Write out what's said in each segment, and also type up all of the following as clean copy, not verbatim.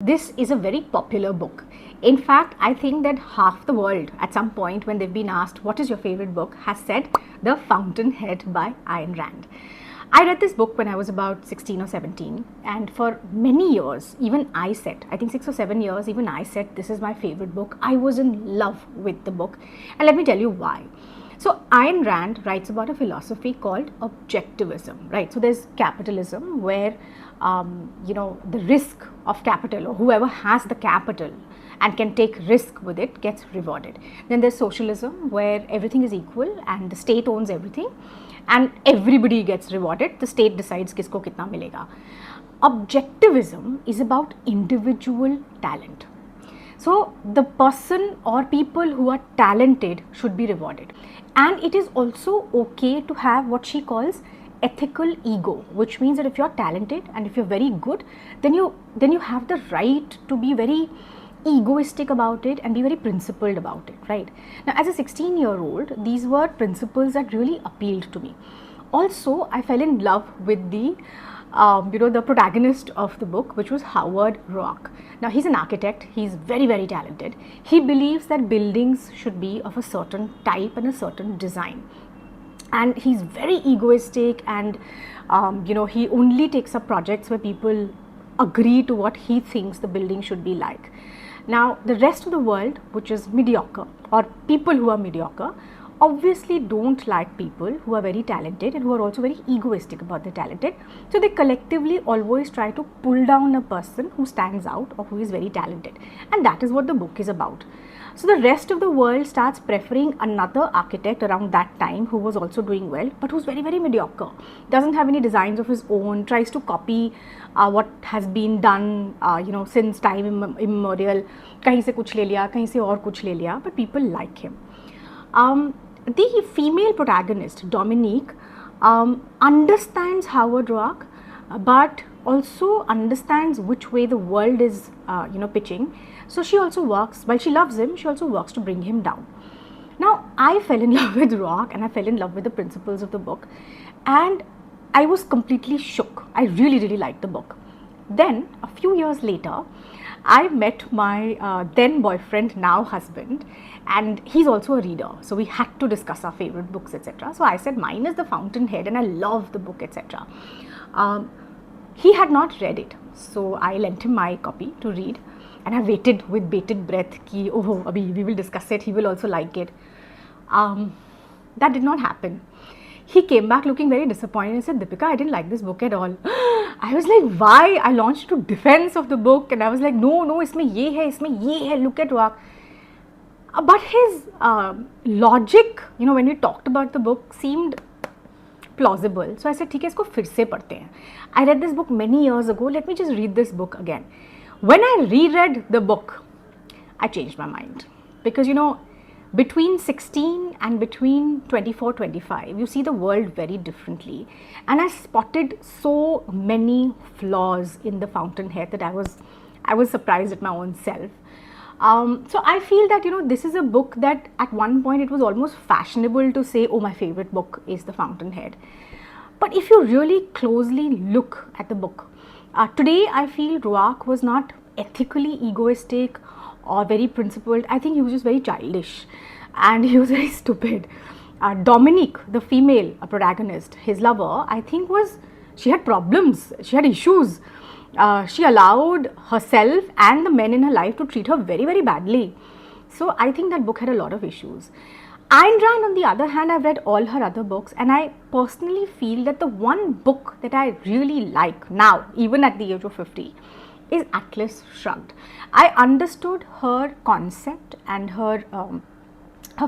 This is a very popular book. In fact, I think that half the world at some point when they've been asked what is your favorite book has said The Fountainhead by Ayn Rand. I read this book when I was about 16 or 17, and for many years, even I said, I think 6 or 7 years, even I said this is my favorite book. I was in love with the book, and let me tell you why. So Ayn Rand writes about a philosophy called objectivism, right? So there's capitalism where the risk of capital, or whoever has the capital and can take risk with it, gets rewarded. Then there's socialism where everything is equal and the state owns everything and everybody gets rewarded. The state decides kisko kitna milega. Objectivism is about individual talent. So the person or people who are talented should be rewarded. And it is also okay to have what she calls ethical ego, which means that if you're talented and if you're very good, then you have the right to be very egoistic about it and be very principled about it, right? Now, as a 16-year-old, these were principles that really appealed to me. Also, I fell in love with the protagonist of the book, which was Howard Roark. Now, he's an architect. He's very, very talented. He believes that buildings should be of a certain type and a certain design. And he's very egoistic, and he only takes up projects where people agree to what he thinks the building should be like. Now, the rest of the world, which is mediocre, or people who are mediocre, obviously don't like people who are very talented and who are also very egoistic about their talented. So they collectively always try to pull down a person who stands out or who is very talented. And that is what the book is about. So the rest of the world starts preferring another architect around that time who was also doing well, but who's very, very mediocre, doesn't have any designs of his own, tries to copy what has been done since time immemorial. Kahin se kuch le liya, kahin se aur kuch le liya, but people like him. The female protagonist, Dominique, understands Howard Roark, but also understands which way the world is, pitching. So she also works, while she loves him, she also works to bring him down. Now, I fell in love with Roark and I fell in love with the principles of the book, and I was completely shook. I really, really liked the book. Then, a few years later, I met my then boyfriend, now husband, and he's also a reader. So we had to discuss our favorite books, etc. So I said mine is The Fountainhead and I love the book, etc. He had not read it, so I lent him my copy to read, and I waited with bated breath ki abhi we will discuss it, he will also like it. That did not happen. He came back looking very disappointed and said, Deepika, I didn't like this book at all. I was like, why? I launched to defense of the book and I was like, no, isme ye hai, look at Roark. But his logic, when we talked about the book, seemed plausible. So I said, theek hai, isko fir se padhte hain. I read this book many years ago. Let me just read this book again. When I reread the book, I changed my mind. Because, between 16 and between 24, 25, you see the world very differently. And I spotted so many flaws in The Fountainhead that I was surprised at my own self. So I feel that, this is a book that at one point it was almost fashionable to say, oh, my favorite book is The Fountainhead. But if you really closely look at the book, today I feel Roark was not ethically egoistic or very principled. I think he was just very childish and he was very stupid. Dominique, the female protagonist, his lover, I think she had problems, she had issues. She allowed herself and the men in her life to treat her very, very badly. So I think that book had a lot of issues. Ayn Rand, on the other hand, I've read all her other books, and I personally feel that the one book that I really like now, even at the age of 50, is Atlas Shrugged. I understood her concept and her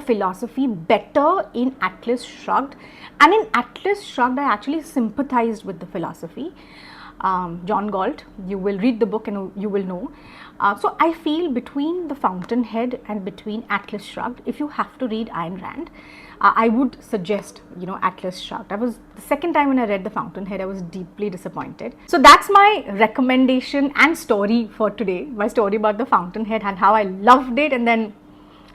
philosophy better in Atlas Shrugged, and in Atlas Shrugged I actually sympathized with the philosophy. John Galt, you will read the book and you will know. So I feel between The Fountainhead and between Atlas Shrugged, if you have to read Ayn Rand, I would suggest, Atlas Shrugged. The second time when I read The Fountainhead, I was deeply disappointed. So that's my recommendation and story for today. My story about The Fountainhead and how I loved it, and then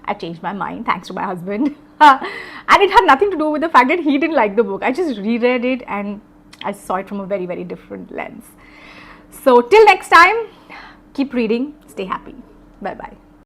I changed my mind thanks to my husband. And it had nothing to do with the fact that he didn't like the book. I just reread it and I saw it from a very, very different lens. So till next time, Keep reading, stay happy. Bye bye.